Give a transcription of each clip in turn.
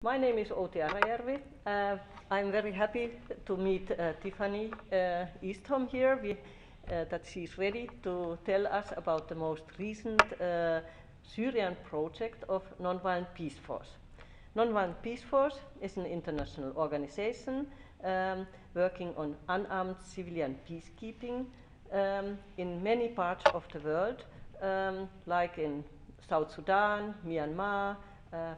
My name is Outi Arajärvi. I'm very happy to meet Tiffany Easthom here, that she's ready to tell us about the most recent Syrien-Projekt of Nonviolent Peaceforce. Nonviolent Peaceforce is an international organization working on unarmed civilian peacekeeping in many parts of the world, like in South Sudan, Myanmar,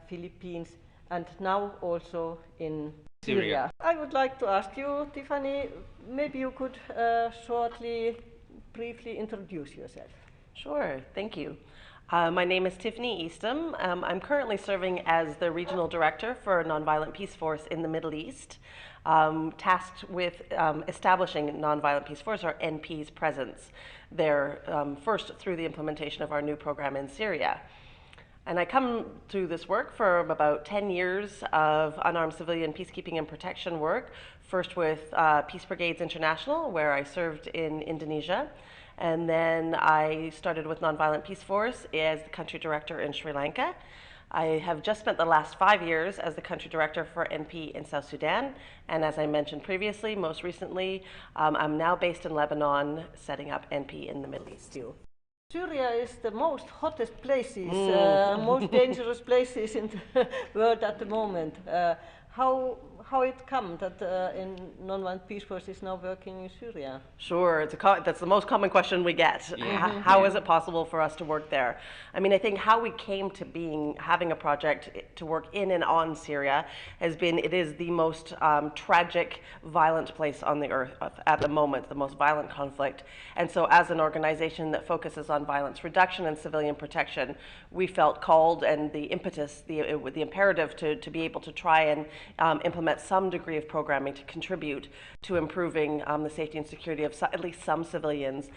Philippines, and now also in Syria. I would like to ask you, Tiffany, maybe you could briefly introduce yourself. Sure, thank you. My name is Tiffany Easthom. I'm currently serving as the Regional Director for Nonviolent Peaceforce in the Middle East, tasked with establishing Nonviolent Peaceforce, or NP's, presence there, first through the implementation of our new program in Syria. And I come to this work from about 10 years of unarmed civilian peacekeeping and protection work, first with Peace Brigades International, where I served in Indonesia, and then I started with Nonviolent Peaceforce as the country director in Sri Lanka. I have just spent the last 5 years as the country director for NP in South Sudan, and as I mentioned previously, most recently, I'm now based in Lebanon, setting up NP in the Middle East. Syria is the most hottest places, most dangerous places in the world at the moment. How it come that in Nonviolent Peaceforce is now working in Syria? Sure, that's the most common question we get. Yeah. How is it possible for us to work there? I mean, I think how we came to having a project to work in and on Syria has been, it is the most tragic, violent place on the earth at the moment, the most violent conflict. And so as an organization that focuses on violence reduction and civilian protection, we felt called, and the impetus, the imperative to be able to try and implement some degree of programming to contribute to improving the safety and security of at least some civilians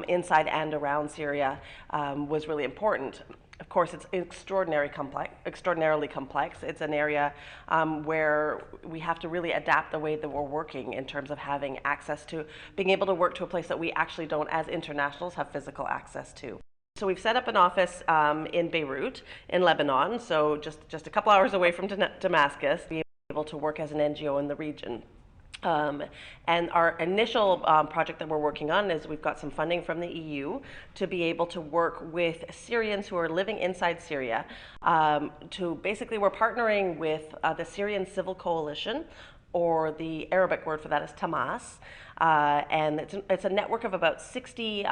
inside and around Syria was really important. Of course, it's extraordinarily complex. It's an area where we have to really adapt the way that we're working in terms of having access to, being able to work to a place that we actually don't, as internationals, have physical access to. So we've set up an office in Beirut, in Lebanon, so just a couple hours away from Damascus, be able to work as an NGO in the region. And our initial project that we're working on is we've got some funding from the EU to be able to work with Syrians who are living inside Syria. Basically, we're partnering with the Syrian Civil Coalition, or the Arabic word for that is Tamas, and it's a network of about 60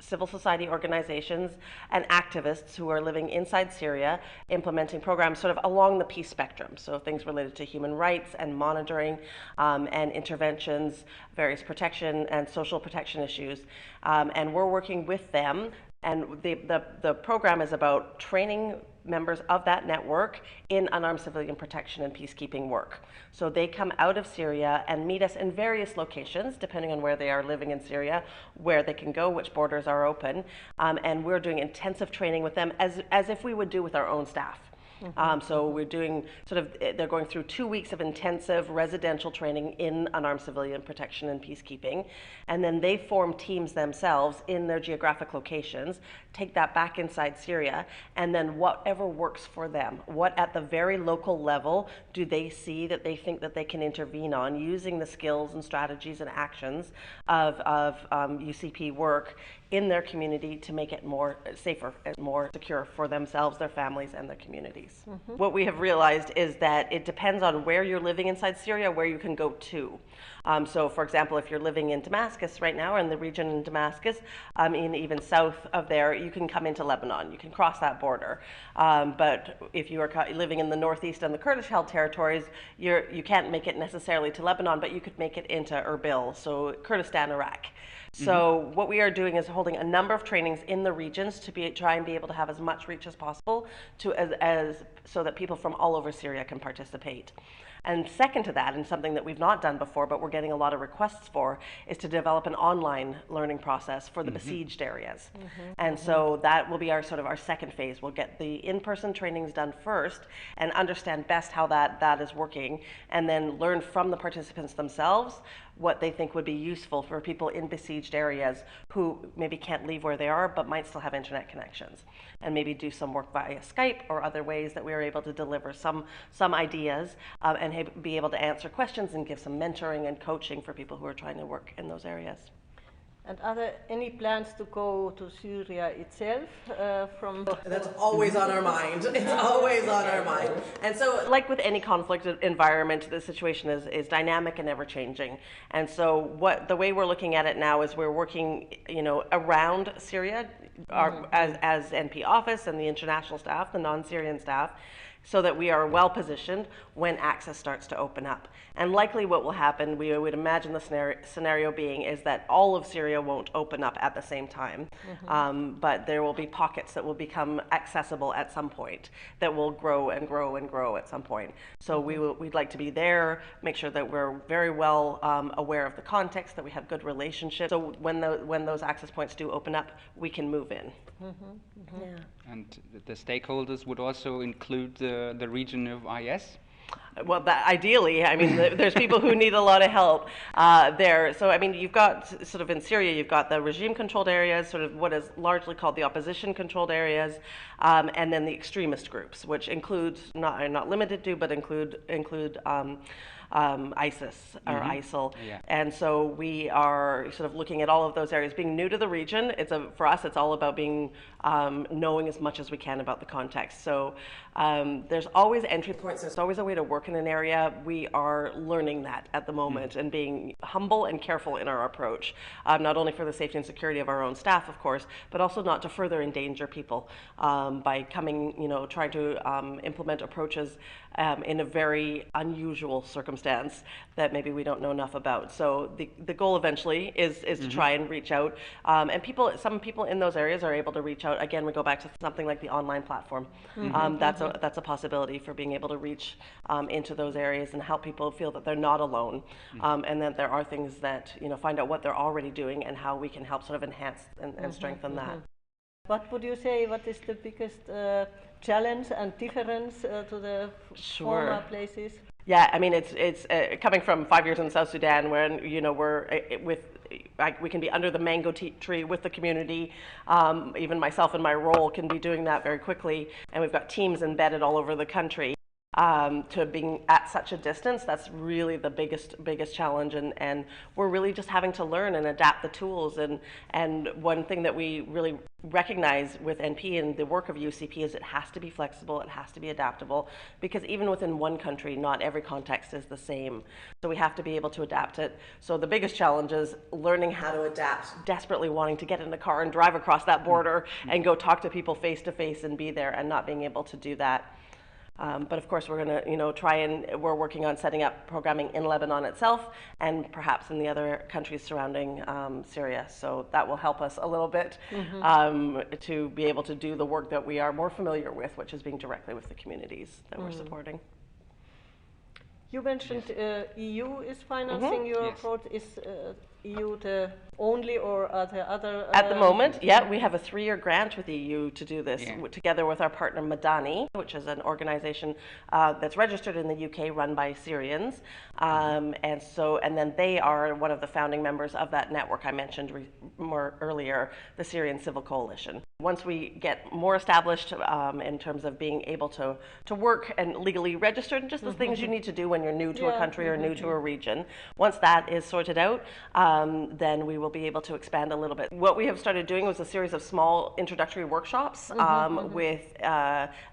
civil society organizations and activists who are living inside Syria, implementing programs sort of along the peace spectrum. So things related to human rights and monitoring and interventions, various protection and social protection issues. And we're working with them. And the program is about training members of that network in unarmed civilian protection and peacekeeping work. So they come out of Syria and meet us in various locations, depending on where they are living in Syria, where they can go, which borders are open. And we're doing intensive training with them as if we would do with our own staff. So we're doing they're going through 2 weeks of intensive residential training in unarmed civilian protection and peacekeeping. And then they form teams themselves in their geographic locations, take that back inside Syria, and then whatever works for them, what at the very local level do they see that they think that they can intervene on using the skills and strategies and actions of UCP work in their community to make it more safer and more secure for themselves, their families, and their communities. What we have realized is that it depends on where you're living inside Syria, where you can go to. So for example, if you're living in Damascus right now, or in the region in Damascus, even south of there, you can come into Lebanon, you can cross that border. But if you are living in the northeast and the Kurdish-held territories, you can't make it necessarily to Lebanon, but you could make it into Erbil, so Kurdistan, Iraq. So what we are doing is holding a number of trainings in the regions to try and be able to have as much reach as possible so that people from all over Syria can participate. And second to that, and something that we've not done before, but we're getting a lot of requests for, is to develop an online learning process for the besieged areas. And so that will be our second phase. We'll get the in-person trainings done first and understand best how that is working, and then learn from the participants themselves what they think would be useful for people in besieged areas who maybe can't leave where they are but might still have internet connections, and maybe do some work via Skype or other ways that we are able to deliver some ideas and be able to answer questions and give some mentoring and coaching for people who are trying to work in those areas. And are there any plans to go to Syria itself from? That's always on our mind. It's always on our mind. And so, like with any conflict environment, the situation is dynamic and ever changing. And so, the way we're looking at it now is we're working, around Syria, as NP office and the international staff, the non-Syrian staff, so that we are well positioned when access starts to open up. And likely what will happen, we would imagine the scenario being, is that all of Syria won't open up at the same time, but there will be pockets that will become accessible at some point, that will grow and grow and grow at some point. So we'd like to be there, make sure that we're very well aware of the context, that we have good relationships, so when those access points do open up, we can move in. Yeah. And the stakeholders would also include the region of IS? Well, ideally, I mean, there's people who need a lot of help there. So, I mean, you've got sort of in Syria, you've got the regime-controlled areas, sort of what is largely called the opposition-controlled areas, and then the extremist groups, which includes, not limited to, but include ISIS or ISIL. Yeah. And so we are sort of looking at all of those areas. Being new to the region, for us, it's all about being knowing as much as we can about the context. So there's always entry points. There's always a way to work in an area. We are learning that at the moment and being humble and careful in our approach, not only for the safety and security of our own staff, of course, but also not to further endanger people by trying to implement approaches in a very unusual circumstance that maybe we don't know enough about. So the goal eventually is to try and reach out, and some people in those areas are able to reach out. Again, we go back to something like the online platform. That's a possibility for being able to reach into those areas and help people feel that they're not alone, and that there are things that, find out what they're already doing and how we can help sort of enhance and strengthen that. What would you say, what is the biggest challenge and difference to the former places? Yeah, I mean, it's coming from 5 years in South Sudan, when we can be under the mango tree with the community. Even myself in my role can be doing that very quickly, and we've got teams embedded all over the country. To being at such a distance, that's really the biggest challenge, and we're really just having to learn and adapt the tools. And one thing that we really recognize with NP and the work of UCP is it has to be flexible, it has to be adaptable, because even within one country, not every context is the same. So we have to be able to adapt it. So the biggest challenge is learning how to adapt, desperately wanting to get in the car and drive across that border and go talk to people face to face and be there, and not being able to do that. But of course, we're going to, we're working on setting up programming in Lebanon itself, and perhaps in the other countries surrounding Syria. So that will help us a little bit to be able to do the work that we are more familiar with, which is being directly with the communities that we're supporting. You mentioned EU is financing your approach. Is EU the only, or are there other? At the moment, yeah, we have a 3-year grant with the EU to do this, together with our partner Madani, which is an organization that's registered in the UK, run by Syrians, and then they are one of the founding members of that network I mentioned more earlier, the Syrian Civil Coalition. Once we get more established in terms of being able to work and legally registered, and just the things you need to do when you're new to a country or new to a region, once that is sorted out, then we will be able to expand a little bit. What we have started doing was a series of small introductory workshops with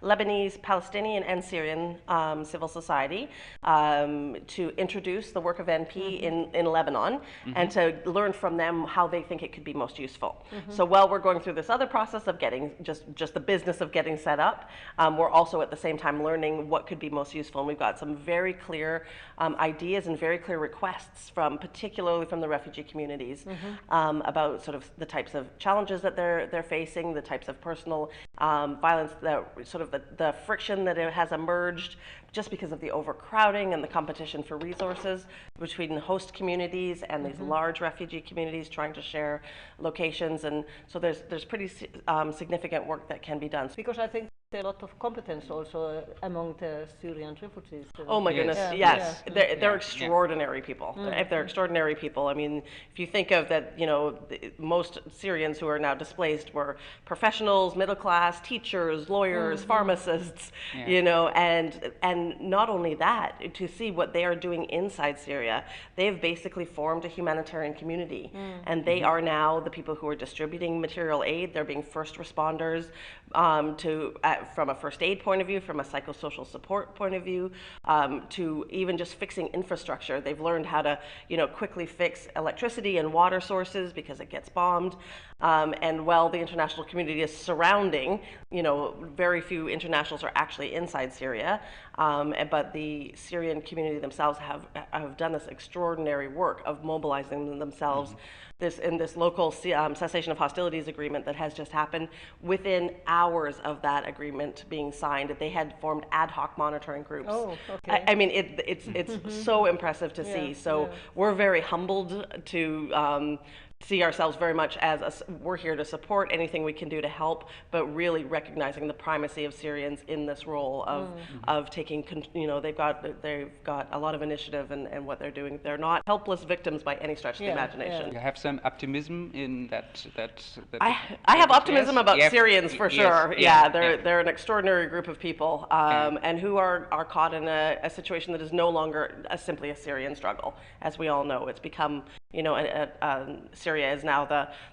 Lebanese, Palestinian, and Syrian civil society to introduce the work of NP in Lebanon and to learn from them how they think it could be most useful. So while we're going through this other process of getting just the business of getting set up, we're also at the same time learning what could be most useful. And we've got some very clear ideas and very clear requests particularly from the refugee communities about sort of the types of challenges that they're facing, the types of personal violence, the friction that it has emerged just because of the overcrowding and the competition for resources between host communities and these large refugee communities trying to share locations. And so there's pretty significant work that can be done. Because I think a lot of competence also among the Syrian refugees. Oh my goodness, yes. They're extraordinary people. If they're extraordinary people, I mean, if you think of that, you know, most Syrians who are now displaced were professionals, middle class, teachers, lawyers, pharmacists, you know, and not only that, to see what they are doing inside Syria, they've basically formed a humanitarian community, and they are now the people who are distributing material aid. They're being first responders from a first aid point of view, from a psychosocial support point of view, to even just fixing infrastructure. They've learned how to, you know, quickly fix electricity and water sources because it gets bombed. And while the international community is surrounding, you know, very few internationals are actually inside Syria, but the Syrian community themselves have done this extraordinary work of mobilizing themselves. In this local cessation of hostilities agreement that has just happened, within hours of that agreement being signed, they had formed ad hoc monitoring groups. Oh, okay. I mean, it's so impressive to see. So we're very humbled to see ourselves very much as we're here to support anything we can do to help, but really recognizing the primacy of Syrians in this role of taking, you know, they've got a lot of initiative and what they're doing. They're not helpless victims by any stretch of the imagination. You have some optimism in that. I have optimism about Syrians for sure. They're an extraordinary group of people, and who are caught in a situation that is no longer simply a Syrian struggle, as we all know. It's become, you know, Syria is now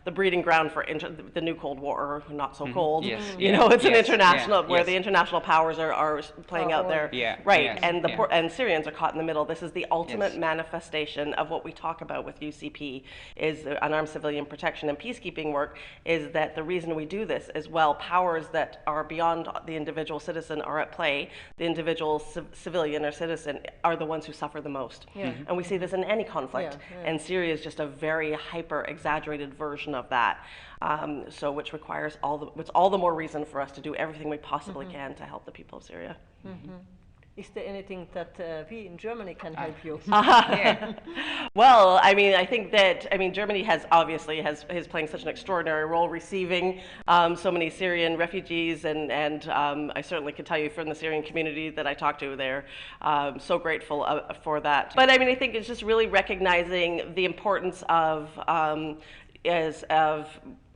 the breeding ground for the new Cold War, or not so cold. You know, it's an international where the international powers are playing out there, right? And Syrians are caught in the middle. This is the ultimate manifestation of what we talk about with UCP, is unarmed civilian protection and peacekeeping work. Is that the reason we do this is, well, powers that are beyond the individual citizen are at play. The individual civilian or citizen are the ones who suffer the most, and we see this in any conflict. And Syria is just a very hyper-exaggerated version of that, so which requires all the more reason for us to do everything we possibly can to help the people of Syria. Is there anything that we in Germany can help you? Well, I mean, I think that, Germany is playing such an extraordinary role, receiving so many Syrian refugees, and I certainly can tell you from the Syrian community that I talk to, they're so grateful for that. But I mean, I think it's just really recognizing the importance of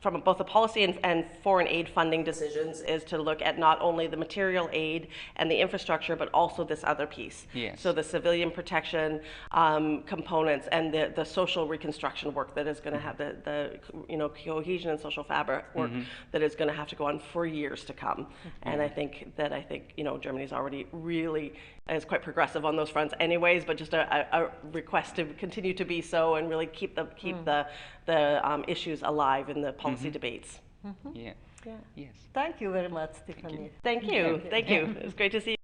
from both the policy and foreign aid funding decisions, is to look at not only the material aid and the infrastructure, but also this other piece. So the civilian protection components and the social reconstruction work that is going to have the cohesion and social fabric work that is going to have to go on for years to come. And I think Germany's already really is quite progressive on those fronts anyways, but just a request to continue to be so and really keep the issues alive in the policy debates. Thank you very much, Tiffany. Thank you. It was great to see you.